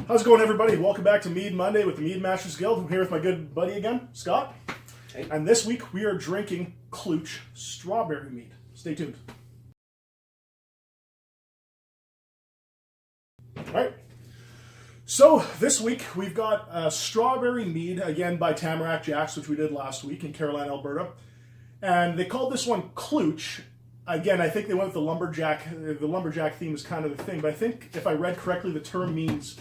How's it going, everybody? Welcome back to Mead Monday with the Mead Masters Guild. I'm here with my good buddy again, Scott. Hey. And this week we are drinking Klooch Strawberry Mead. Stay tuned. Alright. So, this week we've got Strawberry Mead, again by Tamarack Jacks, which we did last week in Caroline, Alberta. And they called this one Klooch. Again, I think they went with the lumberjack. The lumberjack theme is kind of the thing. But I think, if I read correctly, the term means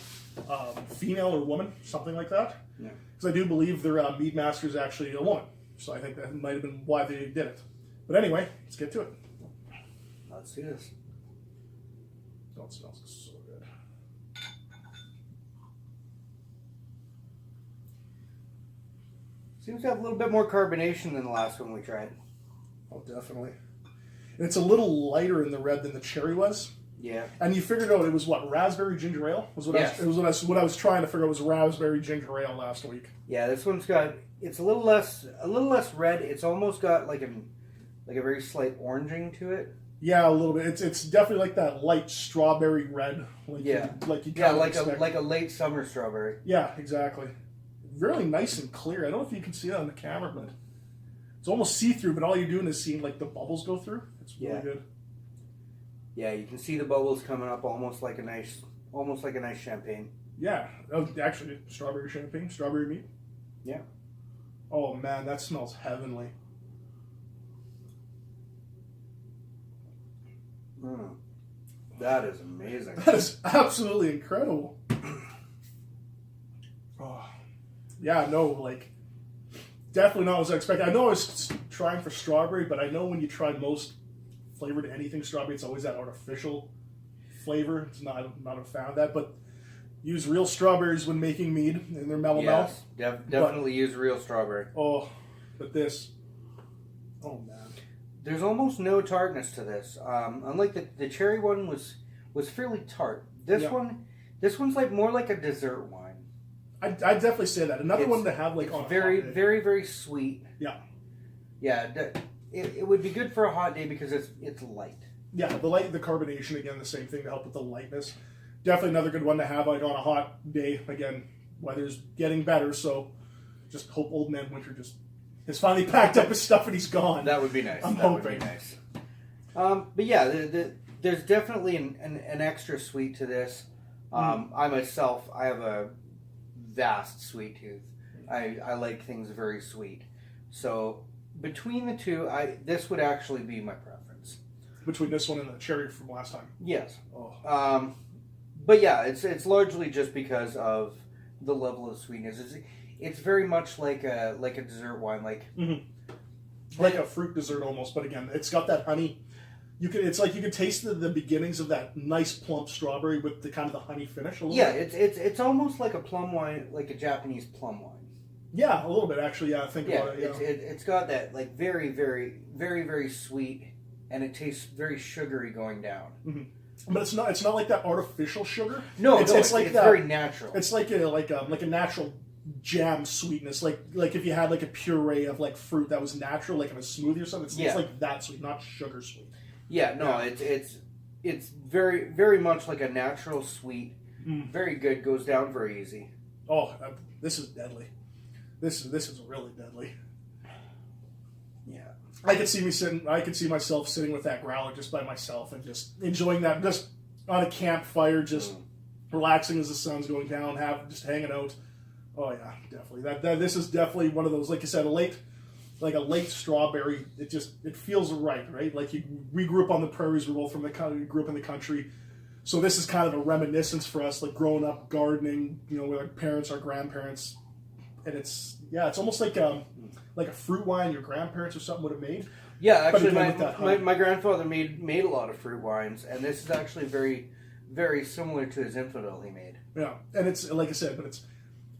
female or woman, something like that. Yeah. Because I do believe their mead master is actually a woman. So I think that might have been why they did it. But anyway, let's get to it. Let's see this. Oh, it smells so good. Seems to have a little bit more carbonation than the last one we tried. Oh, definitely. And it's a little lighter in the red than the cherry was. Yeah. And you figured out it was what, raspberry ginger ale? Was what Yes. what I was trying to figure out was raspberry ginger ale last week. Yeah, this one's got, it's a little less red. It's almost got like a very slight oranging to it. Yeah, a little bit. It's definitely like that light strawberry red. Like Yeah. like a late summer strawberry. Yeah, exactly. Really nice and clear. I don't know if you can see that on the camera, but it's almost see-through, but all you're doing is seeing like the bubbles go through. It's really good. Yeah, you can see the bubbles coming up almost like a nice champagne. Yeah. Oh, actually, strawberry champagne, strawberry mead. Yeah. Oh man, that smells heavenly. That is amazing. That is absolutely incredible. Oh. Yeah, no, like, definitely not as I expected. I know I was trying for strawberry, but I know when you try most flavored anything strawberry, it's always that artificial flavor. It's not, I'm not a fan of that, but use real strawberries when making mead, and they're melomel. Yes, definitely use real strawberry. Oh, but this, oh man. There's almost no tartness to this. Unlike the cherry one was fairly tart. This one's like more like a dessert wine. I'd definitely say that. Another one to have like on a very, hot day. very, very sweet. Yeah. Yeah, it would be good for a hot day because it's light. Yeah, the carbonation, again, the same thing to help with the lightness. Definitely another good one to have like on a hot day. Again, weather's getting better, so just hope Old Man Winter just has finally packed up his stuff and he's gone. That would be nice. I'm that hoping. Would be nice. But yeah, there's definitely an extra sweet to this. I myself, I have a vast sweet tooth. I like things very sweet. So between the two, this would actually be my preference. Between this one and the cherry from last time. Yes. Oh. But yeah, it's largely just because of the level of sweetness. It's very much like a dessert wine, like a fruit dessert almost. But again, it's got that honey. It's like you can taste the beginnings of that nice plump strawberry with the kind of the honey finish. A little bit. It's almost like a plum wine, like a Japanese plum wine. Yeah, a little bit actually. Yeah, think about it. Yeah. It's got that like very, very, very, very sweet, and it tastes very sugary going down. Mm-hmm. But it's not like that artificial sugar. No, it's it's very natural. It's like a natural jam sweetness, like if you had like a puree of like fruit that was natural, like in a smoothie or something. It's like that sweet, not sugar sweet. Yeah, no, it's very, very much like a natural sweet. Very good, goes down very easy. Oh, this is deadly. This is really deadly. Yeah, I could see myself sitting with that growler just by myself and just enjoying that, just on a campfire, just relaxing as the sun's going down, just hanging out. Oh yeah, definitely. This is definitely one of those, like you said, a late strawberry. It feels right? Like we grew up on the prairies. We're both from the country. We grew up in the country, so this is kind of a reminiscence for us, like growing up gardening. With our parents, our grandparents, and it's almost like a fruit wine your grandparents or something would have made. Yeah, actually, my grandfather made a lot of fruit wines, and this is actually very, very similar to his infidel he made. Yeah, and it's like I said, but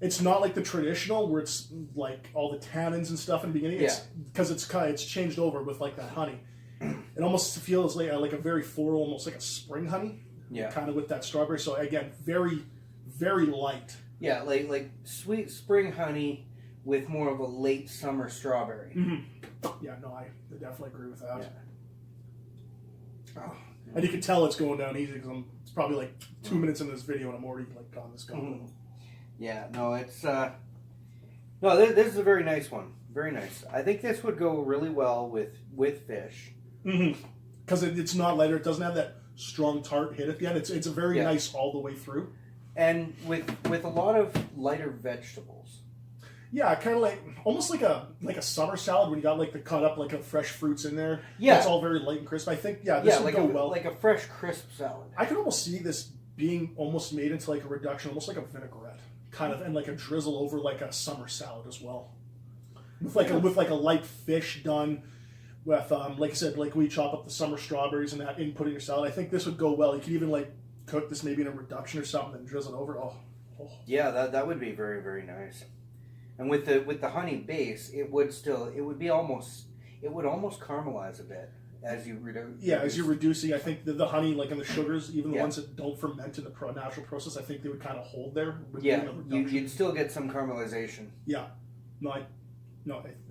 it's not like the traditional where it's like all the tannins and stuff in the beginning. Because it's changed over with like that honey. It almost feels like a very floral, almost like a spring honey. Yeah. Kind of with that strawberry. So again, very, very light. Yeah, like sweet spring honey with more of a late summer strawberry. Mm-hmm. Yeah, no, I definitely agree with that. Yeah. Oh. And you can tell it's going down easy because I'm it's probably like 2 minutes into this video and I'm already like on this goblet. Yeah, no, it's no. This is a very nice one. Very nice. I think this would go really well with fish. Because it's not lighter. It doesn't have that strong tart hit at the end. It's a very nice all the way through. And with a lot of lighter vegetables. Yeah, kind of like almost like a summer salad when you got like the cut up like a fresh fruits in there. Yeah, it's all very light and crisp. I think this would go well. Like a fresh crisp salad. I could almost see this being almost made into like a reduction, almost like a vinaigrette, kind of, and like a drizzle over like a summer salad as well, with like a light fish done with like I said, like we chop up the summer strawberries and that and put in your salad. I think this would go well. You could even like cook this maybe in a reduction or something and drizzle it over. Oh. Yeah, that would be very, very nice. And with the honey base, it would almost caramelize a bit as you reduce. Yeah, as you're reducing, I think the honey, like and the sugars, even the ones that don't ferment in the natural process, I think they would kind of hold there. You'd still get some caramelization. Yeah,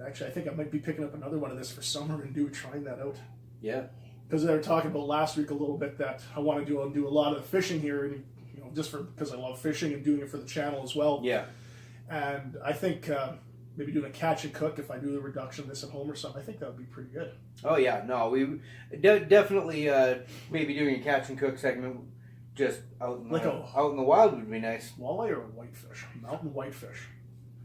actually, I think I might be picking up another one of this for summer and trying that out. Yeah, because they were talking about last week a little bit that I want to do a lot of the fishing here, and just because I love fishing and doing it for the channel as well. Yeah. And I think maybe doing a catch and cook if I do the reduction of this at home or something. I think that would be pretty good. Oh yeah, no, we definitely maybe doing a catch and cook segment just out in the wild would be nice. Walleye or whitefish, mountain whitefish,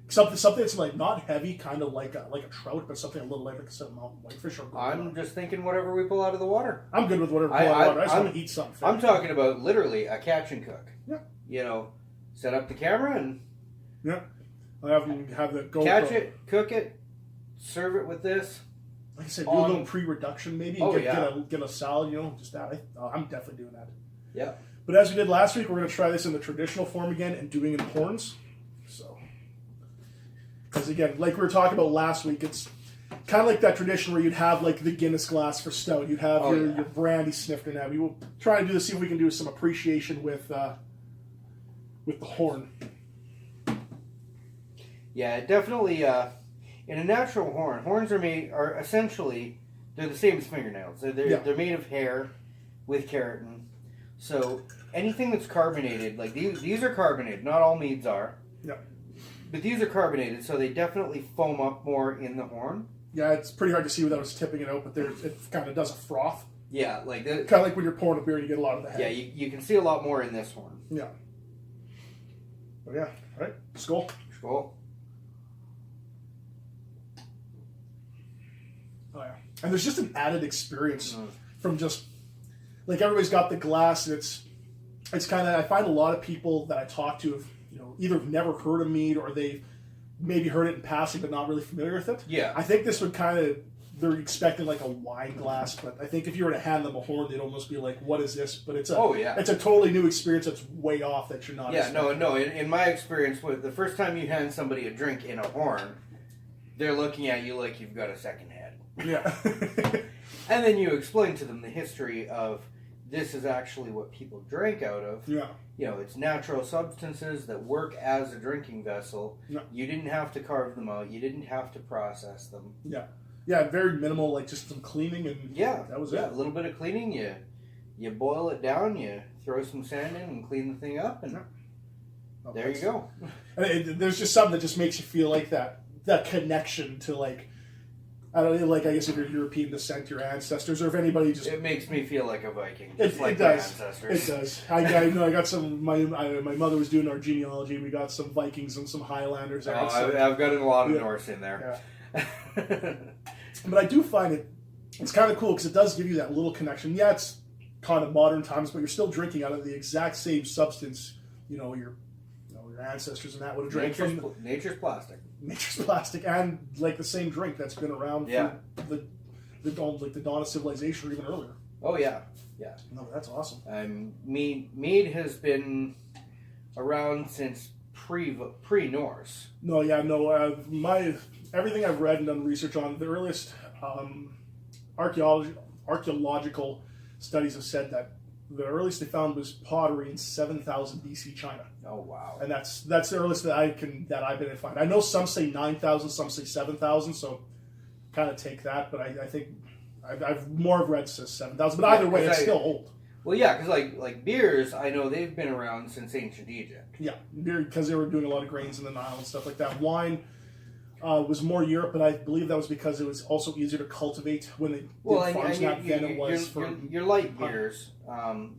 something that's like not heavy, kind of like a trout, but something a little lighter, like a mountain whitefish. I'm just thinking whatever we pull out of the water. I'm good with whatever we pull out of the water. I just want to eat something. I'm talking about literally a catch and cook. Yeah. Set up the camera and. Yeah. I have the GoPro. Catch it, cook it, serve it with this. Like I said, do a little pre-reduction maybe. And get a salad, just that. I'm definitely doing that. Yeah. But as we did last week, we're going to try this in the traditional form again and doing it in horns. So, because again, like we were talking about last week, it's kind of like that tradition where you'd have like the Guinness glass for stout. You'd have your brandy snifter. Now we will try to do this, see if we can do some appreciation with the horn. Yeah, definitely. In a natural horns are essentially they're the same as fingernails. They're made of hair with keratin. So anything that's carbonated, like these are carbonated. Not all meads are. Yeah. But these are carbonated, so they definitely foam up more in the horn. Yeah, it's pretty hard to see without us tipping it out, but it kind of does a froth. Yeah, like kind of like when you're pouring a beer, you get a lot of the head. Yeah, you can see a lot more in this horn. Yeah. But yeah, all right. Skål. Skål. Oh yeah, and there's just an added experience from just like everybody's got the glass, and it's kind of I find a lot of people that I talk to have either never heard of mead or they've maybe heard it in passing but not really familiar with it. Yeah, I think this would kind of they're expecting like a wine glass, but I think if you were to hand them a horn, they'd almost be like, "What is this?" But it's a totally new experience that's way off that you're not. Yeah, no. In my experience, the first time you hand somebody a drink in a horn, they're looking at you like you've got a second head. Yeah. And then you explain to them the history of this is actually what people drank out of. Yeah. It's natural substances that work as a drinking vessel. Yeah. You didn't have to carve them out. You didn't have to process them. Yeah. Yeah, very minimal, like just some cleaning and that was it. A little bit of cleaning. You boil it down, you throw some sand in and clean the thing up, and there you go. And there's just something that just makes you feel like that connection to like, I don't know, like I guess if you're European descent, your ancestors, or if anybody just... It makes me feel like a Viking, just like my ancestors. It does. I know I got some, my mother was doing our genealogy, we got some Vikings and some Highlanders. I've got a lot of Norse in there. Yeah. But I do find it's kind of cool because it does give you that little connection. Yeah, it's kind of modern times, but you're still drinking out of the exact same substance, your ancestors and that would have drank from. Nature's plastic. Nature's plastic, and like the same drink that's been around for the dawn of civilization or even earlier. Oh yeah. No, that's awesome. Mead has been around since pre-Norse. Everything I've read and done research on, the earliest archaeological studies have said that the earliest they found was pottery in 7000 BC China. Oh wow! And that's the earliest that I've been able to find. I know some say 9,000, some say 7,000. So kind of take that, but I think I've more read says 7,000. But either way, it's still old. Well, yeah, because like beers, I know they've been around since ancient Egypt. Yeah, because they were doing a lot of grains in the Nile and stuff like that. Wine was more Europe, but I believe that was because it was also easier to cultivate when they did farms back then. It was for your light beers,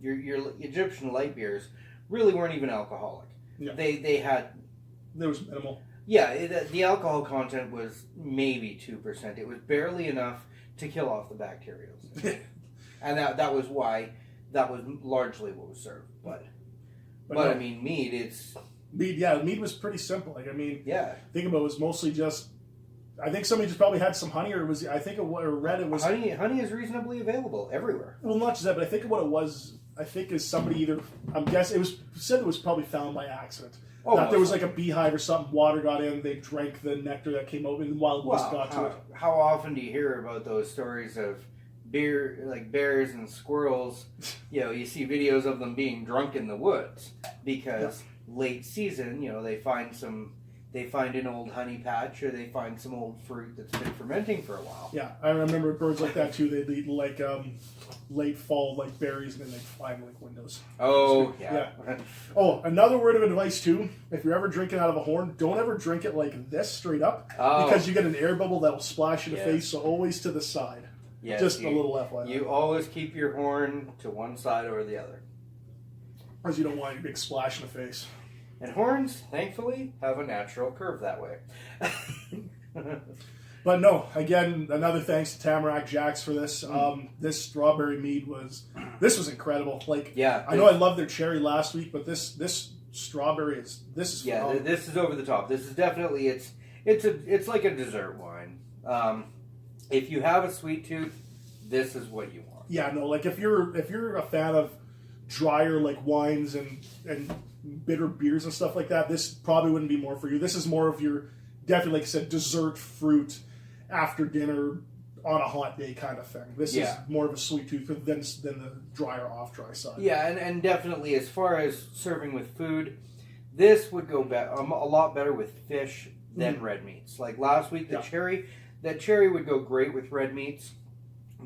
your Egyptian light beers really weren't even alcoholic. Yeah. There was minimal. Yeah, the alcohol content was maybe 2%. It was barely enough to kill off the bacteria. And that was why that was largely what was served. But no, I mean, mead, Mead was pretty simple. Like, I mean, yeah. Think about it, was mostly just, I think somebody just probably had some honey, or it was, I think it was... Honey is reasonably available everywhere. Well, not just that, but I think what it was, is somebody either, I'm guessing, it was probably found by accident. Oh, that there was like a beehive or something, water got in, they drank the nectar that came out, and wild bees got to it. How often do you hear about those stories of bears and squirrels? You see videos of them being drunk in the woods because late season, they find an old honey patch, or they find some old fruit that's been fermenting for a while. Yeah, I remember birds like that too. They'd eat like late fall like berries, and then they'd fly in like windows. Oh, yeah. Oh, another word of advice too: if you're ever drinking out of a horn, don't ever drink it like this straight up, because you get an air bubble that'll splash in the face. So always to the side. Yes, just a little FYI. You always keep your horn to one side or the other, because you don't want a big splash in the face. And horns, thankfully, have a natural curve that way. But no, again, another thanks to Tamarack Jacks for this. This strawberry mead was incredible. Like, I know I loved their cherry last week, but this strawberry is phenomenal. This is over the top. This is definitely it's like a dessert wine. If you have a sweet tooth, this is what you want. Yeah, no, like if you're a fan of drier like wines and bitter beers and stuff like that, this probably wouldn't be more for you. This is more of your, definitely, like I said, dessert fruit after dinner on a hot day kind of thing. This is more of a sweet tooth than the drier off dry side. Yeah, and definitely as far as serving with food, this would go a lot better with fish than red meats. Like last week, that cherry would go great with red meats.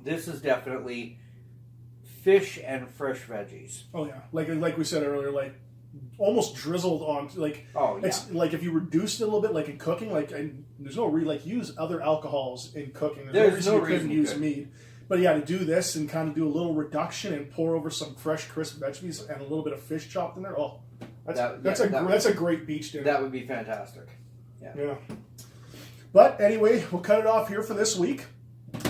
This is definitely fish and fresh veggies. Oh yeah, like we said earlier, like almost drizzled on, like, it's like if you reduce it a little bit, like in cooking, like, and there's no use other alcohols in cooking. There's no reason you couldn't use mead. But yeah, to do this and kind of do a little reduction and pour over some fresh, crisp veggies and a little bit of fish chopped in there. Oh, that's a great beach dinner. That would be fantastic. Yeah. But anyway, we'll cut it off here for this week.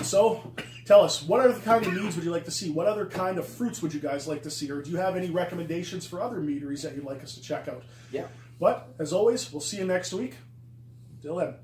So, tell us, what other kind of meads would you like to see? What other kind of fruits would you guys like to see? Or do you have any recommendations for other meaderies that you'd like us to check out? Yeah. But, as always, we'll see you next week. Till then.